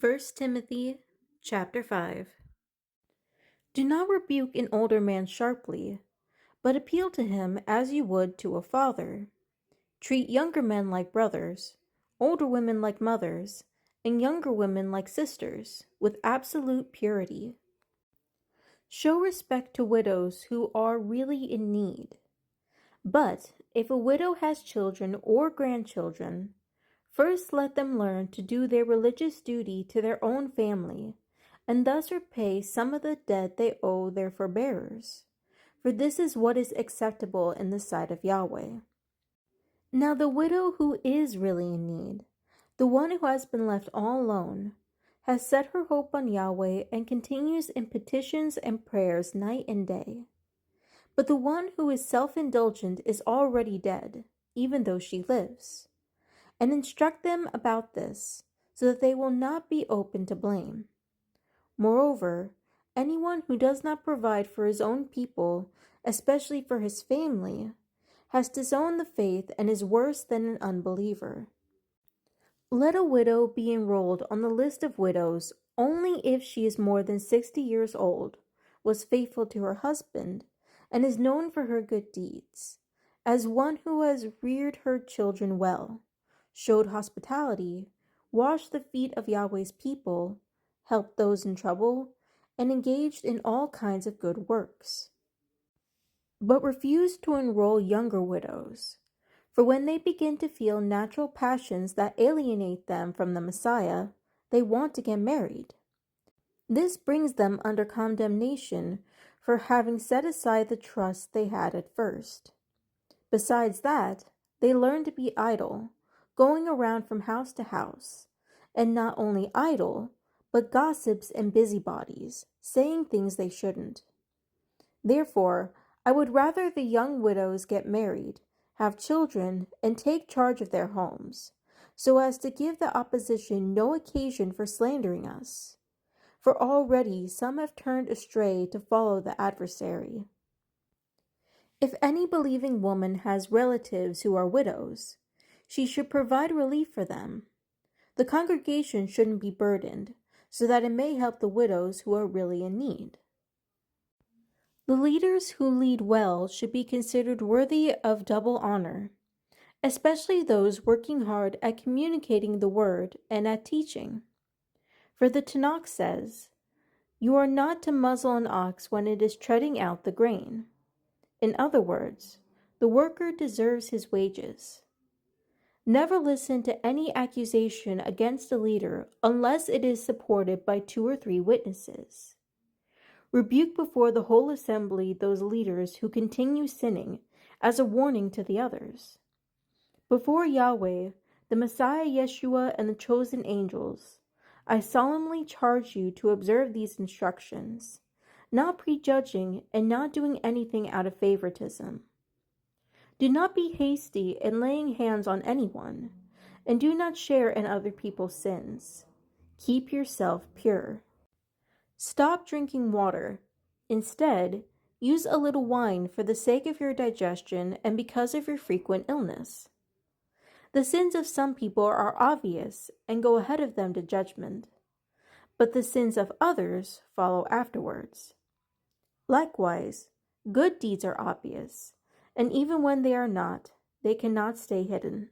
First Timothy chapter 5. Do not rebuke an older man sharply, but appeal to him as you would to a father. Treat younger men like brothers, older women like mothers, and younger women like sisters, with absolute purity. Show respect to widows who are really in need. But if a widow has children or grandchildren, first let them learn to do their religious duty to their own family, and thus repay some of the debt they owe their forbearers. For this is what is acceptable in the sight of Yahweh. Now the widow who is really in need, the one who has been left all alone, has set her hope on Yahweh and continues in petitions and prayers night and day. But the one who is self-indulgent is already dead, even though she lives. And instruct them about this, so that they will not be open to blame. Moreover, anyone who does not provide for his own people, especially for his family, has disowned the faith and is worse than an unbeliever. Let a widow be enrolled on the list of widows only if she is more than 60 years old, was faithful to her husband, and is known for her good deeds, as one who has reared her children well, showed hospitality, washed the feet of Yahweh's people, helped those in trouble, and engaged in all kinds of good works. But refuse to enroll younger widows, for when they begin to feel natural passions that alienate them from the Messiah, they want to get married. This brings them under condemnation for having set aside the trust they had at first. Besides that, they learn to be idle, going around from house to house, and not only idle, but gossips and busybodies, saying things they shouldn't. Therefore, I would rather the young widows get married, have children, and take charge of their homes, so as to give the opposition no occasion for slandering us. For already some have turned astray to follow the adversary. If any believing woman has relatives who are widows, she should provide relief for them. The congregation shouldn't be burdened, so that it may help the widows who are really in need. The leaders who lead well should be considered worthy of double honor, especially those working hard at communicating the word and at teaching. For the Tanakh says, "You are not to muzzle an ox when it is treading out the grain." In other words, the worker deserves his wages. Never listen to any accusation against a leader unless it is supported by 2 or 3 witnesses. Rebuke before the whole assembly those leaders who continue sinning as a warning to the others. Before Yahweh, the Messiah Yeshua, and the chosen angels, I solemnly charge you to observe these instructions, not prejudging and not doing anything out of favoritism. Do not be hasty in laying hands on anyone, and do not share in other people's sins. Keep yourself pure. Stop drinking water. Instead, use a little wine for the sake of your digestion and because of your frequent illness. The sins of some people are obvious and go ahead of them to judgment, but the sins of others follow afterwards. Likewise, good deeds are obvious, and even when they are not, they cannot stay hidden.